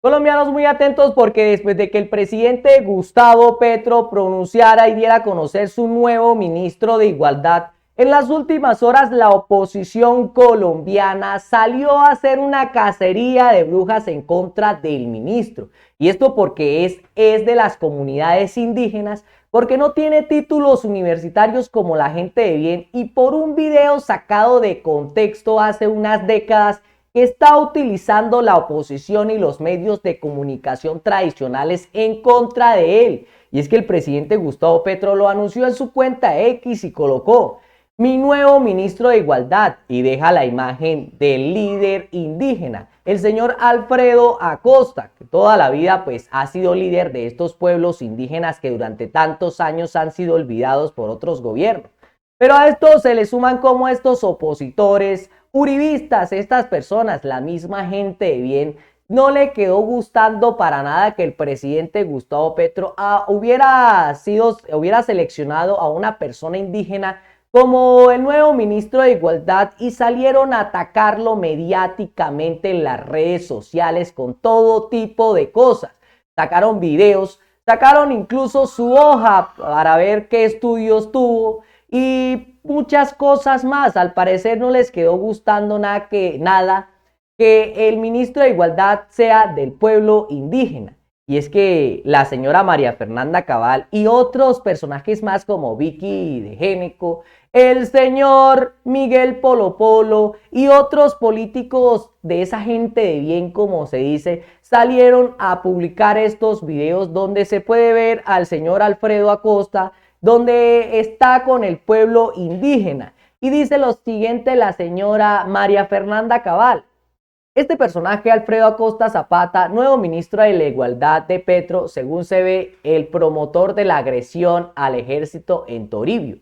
Colombianos muy atentos porque después de que el presidente Gustavo Petro pronunciara y diera a conocer su nuevo ministro de Igualdad, en las últimas horas la oposición colombiana salió a hacer una cacería de brujas en contra del ministro. Y esto porque es de las comunidades indígenas, porque no tiene títulos universitarios como la gente de bien y por un video sacado de contexto hace unas décadas que está utilizando la oposición y los medios de comunicación tradicionales en contra de él. Y es que el presidente Gustavo Petro lo anunció en su cuenta X y colocó: mi nuevo ministro de Igualdad, y deja la imagen del líder indígena, el señor Alfredo Acosta, que toda la vida pues ha sido líder de estos pueblos indígenas que durante tantos años han sido olvidados por otros gobiernos. Pero a esto se le suman como estos opositores uribistas, estas personas, la misma gente de bien, no le quedó gustando para nada que el presidente Gustavo Petro hubiera seleccionado a una persona indígena como el nuevo ministro de Igualdad y salieron a atacarlo mediáticamente en las redes sociales con todo tipo de cosas. Sacaron videos, sacaron incluso su hoja para ver qué estudios tuvo y muchas cosas más. Al parecer no les quedó gustando nada que el ministro de Igualdad sea del pueblo indígena. Y es que la señora María Fernanda Cabal y otros personajes más como Vicky de Géneco, el señor Miguel Polo Polo y otros políticos de esa gente de bien, como se dice, salieron a publicar estos videos donde se puede ver al señor Alfredo Acosta, donde está con el pueblo indígena. Y dice lo siguiente la señora María Fernanda Cabal: este personaje, Alfredo Acosta Zapata, nuevo ministro de la Igualdad de Petro, según se ve, el promotor de la agresión al ejército en Toribio,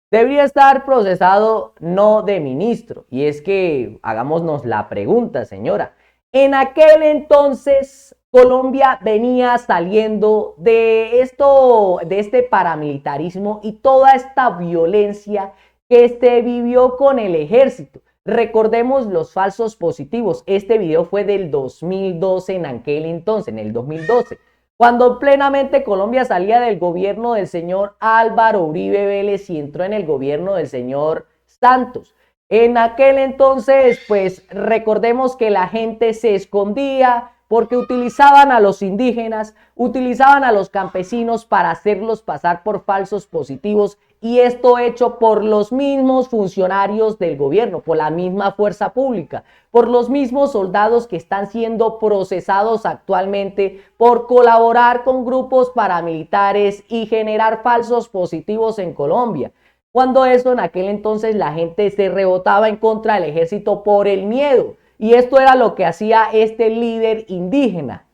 debería estar procesado no de ministro. Y es que hagámonos la pregunta, señora. En aquel entonces Colombia venía saliendo de este paramilitarismo y toda esta violencia que se vivió con el ejército. Recordemos los falsos positivos. Este video fue del 2012 en aquel entonces, en el 2012. Cuando plenamente Colombia salía del gobierno del señor Álvaro Uribe Vélez y entró en el gobierno del señor Santos. En aquel entonces, pues recordemos que la gente se escondía porque utilizaban a los indígenas, utilizaban a los campesinos para hacerlos pasar por falsos positivos, y esto hecho por los mismos funcionarios del gobierno, por la misma fuerza pública, por los mismos soldados que están siendo procesados actualmente por colaborar con grupos paramilitares y generar falsos positivos en Colombia. Cuando eso en aquel entonces la gente se rebotaba en contra del ejército por el miedo. Y esto era lo que hacía este líder indígena.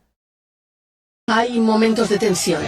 Hay momentos de tensión.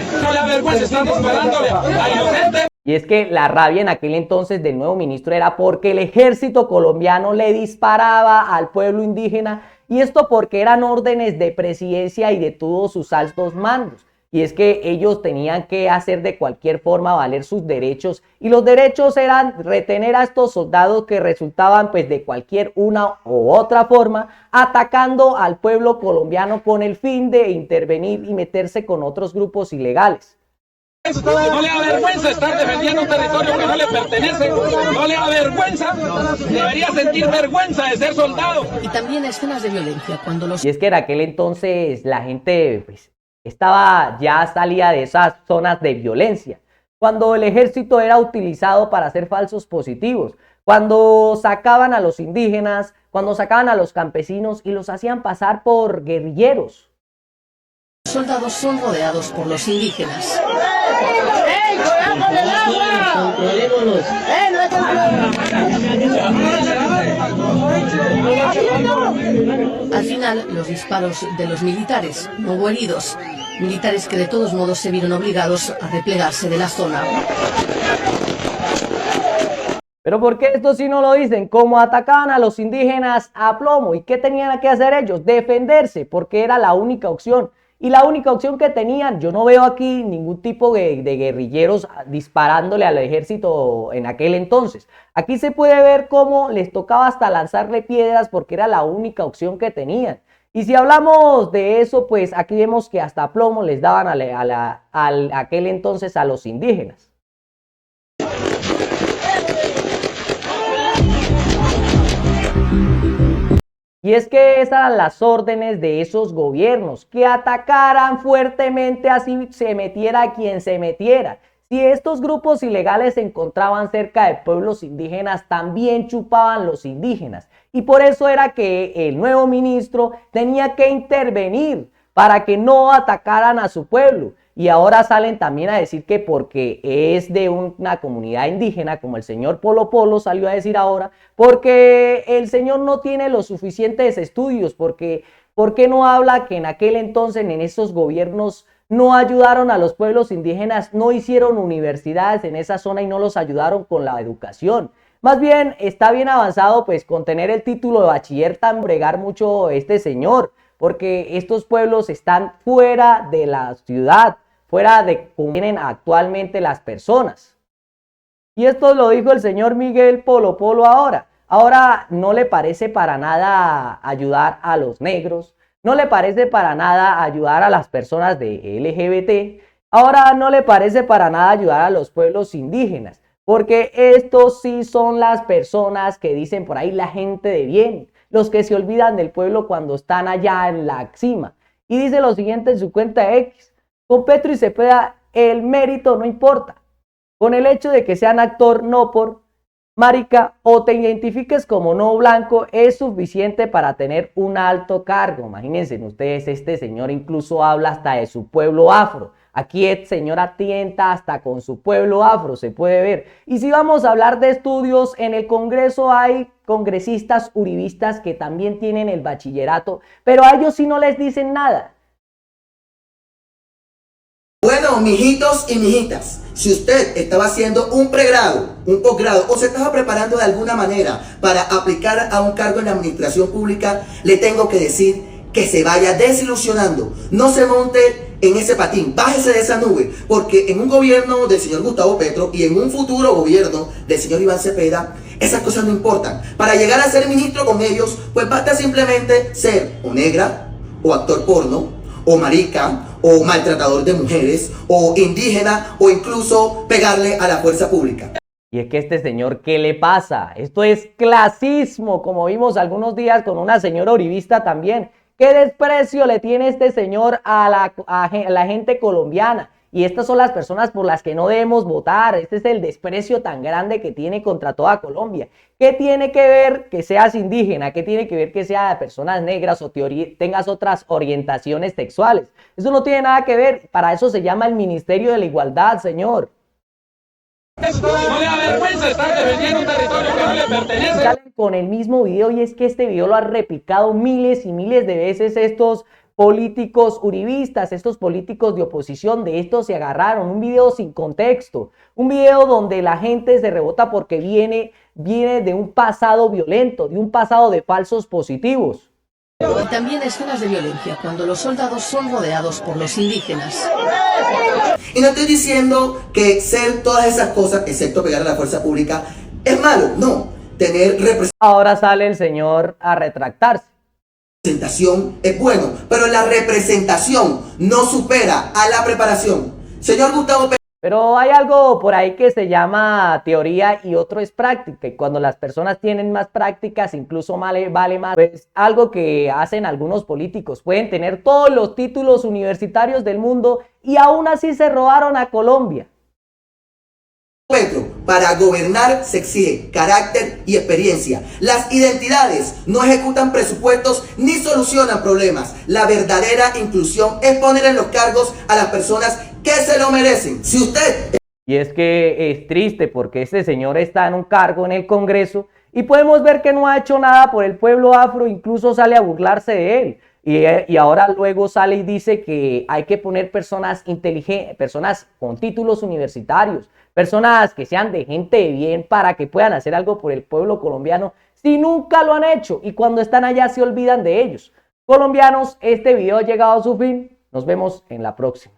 Y es que la rabia en aquel entonces del nuevo ministro era porque el ejército colombiano le disparaba al pueblo indígena, y esto porque eran órdenes de presidencia y de todos sus altos mandos. Y es que ellos tenían que hacer de cualquier forma valer sus derechos, y los derechos eran retener a estos soldados que resultaban pues de cualquier una u otra forma atacando al pueblo colombiano con el fin de intervenir y meterse con otros grupos ilegales. No le da vergüenza estar defendiendo un territorio que no le pertenece, no le da vergüenza, debería sentir vergüenza de ser soldado. Y también escenas de violencia cuando los... Y es que en aquel entonces la gente pues salía de esas zonas de violencia, cuando el ejército era utilizado para hacer falsos positivos, cuando sacaban a los indígenas, cuando sacaban a los campesinos y los hacían pasar por guerrilleros. Los soldados son rodeados por los indígenas. Al final, los disparos de los militares, no hubo heridos, militares que de todos modos se vieron obligados a replegarse de la zona. Pero ¿por qué esto sí no lo dicen? ¿Cómo atacaban a los indígenas a plomo? ¿Y qué tenían que hacer ellos? Defenderse, porque era la única opción. Y la única opción que tenían, yo no veo aquí ningún tipo de guerrilleros disparándole al ejército en aquel entonces. Aquí se puede ver cómo les tocaba hasta lanzarle piedras porque era la única opción que tenían. Y si hablamos de eso, pues aquí vemos que hasta plomo les daban aquel entonces a los indígenas. Y es que esas eran las órdenes de esos gobiernos, que atacaran fuertemente así se metiera quien se metiera. Si estos grupos ilegales se encontraban cerca de pueblos indígenas, también chupaban los indígenas. Y por eso era que el nuevo ministro tenía que intervenir para que no atacaran a su pueblo. Y ahora salen también a decir que porque es de una comunidad indígena, como el señor Polo Polo salió a decir ahora, porque el señor no tiene los suficientes estudios, ¿por qué no habla que en aquel entonces, en esos gobiernos, no ayudaron a los pueblos indígenas, no hicieron universidades en esa zona y no los ayudaron con la educación? Más bien está bien avanzado pues con tener el título de bachiller, tan bregar mucho este señor, porque estos pueblos están fuera de la ciudad, fuera de cómo vienen actualmente las personas. Y esto lo dijo el señor Miguel Polo Polo ahora. Ahora no le parece para nada ayudar a los negros, no le parece para nada ayudar a las personas de LGBT, ahora no le parece para nada ayudar a los pueblos indígenas, porque estos sí son las personas que dicen por ahí la gente de bien, los que se olvidan del pueblo cuando están allá en la cima. Y dice lo siguiente en su cuenta X: con Petro y Cepeda el mérito no importa, con el hecho de que sean actor no por marica o te identifiques como no blanco es suficiente para tener un alto cargo. Imagínense ustedes, este señor incluso habla hasta de su pueblo afro. Aquí el señor atienta hasta con su pueblo afro, se puede ver. Y si vamos a hablar de estudios, en el Congreso hay congresistas uribistas que también tienen el bachillerato, pero a ellos sí no les dicen nada. Bueno, mijitos y mijitas, si usted estaba haciendo un pregrado, un posgrado o se estaba preparando de alguna manera para aplicar a un cargo en la administración pública, le tengo que decir que se vaya desilusionando. No se monte en ese patín, bájese de esa nube, porque en un gobierno del señor Gustavo Petro y en un futuro gobierno del señor Iván Cepeda, esas cosas no importan. Para llegar a ser ministro con ellos, pues basta simplemente ser o negra, o actor porno, o marica, o maltratador de mujeres, o indígena, o incluso pegarle a la fuerza pública. Y es que este señor, ¿qué le pasa? Esto es clasismo, como vimos algunos días con una señora uribista también. ¿Qué desprecio le tiene este señor a la gente colombiana? Y estas son las personas por las que no debemos votar. Este es el desprecio tan grande que tiene contra toda Colombia. ¿Qué tiene que ver que seas indígena? ¿Qué tiene que ver que seas de personas negras o tengas otras orientaciones sexuales? Eso no tiene nada que ver. Para eso se llama el Ministerio de la Igualdad, señor. No le da vergüenza estar defendiendo un territorio que no le pertenece. Salen con el mismo video, y es que este video lo han replicado miles y miles de veces estos políticos uribistas, estos políticos de oposición. De estos se agarraron un video sin contexto, un video donde la gente se rebota porque viene de un pasado violento, de un pasado de falsos positivos. Y también escenas de violencia cuando los soldados son rodeados por los indígenas. Y no estoy diciendo que ser todas esas cosas, excepto pegar a la fuerza pública, es malo. No, tener Ahora sale el señor a retractarse. representación es bueno, pero la representación no supera a la preparación. Señor Gustavo Petro. Pero hay algo por ahí que se llama teoría y otro es práctica. Y cuando las personas tienen más prácticas, incluso vale más. Pues algo que hacen algunos políticos. Pueden tener todos los títulos universitarios del mundo y aún así se robaron a Colombia. Petro, para gobernar se exige carácter y experiencia. Las identidades no ejecutan presupuestos ni solucionan problemas. La verdadera inclusión es poner en los cargos a las personas que se lo merecen. Si usted... Y es que es triste porque este señor está en un cargo en el Congreso y podemos ver que no ha hecho nada por el pueblo afro, incluso sale a burlarse de él. Y ahora luego sale y dice que hay que poner personas inteligentes, personas con títulos universitarios, personas que sean de gente de bien para que puedan hacer algo por el pueblo colombiano si nunca lo han hecho y cuando están allá se olvidan de ellos. Colombianos, este video ha llegado a su fin. Nos vemos en la próxima.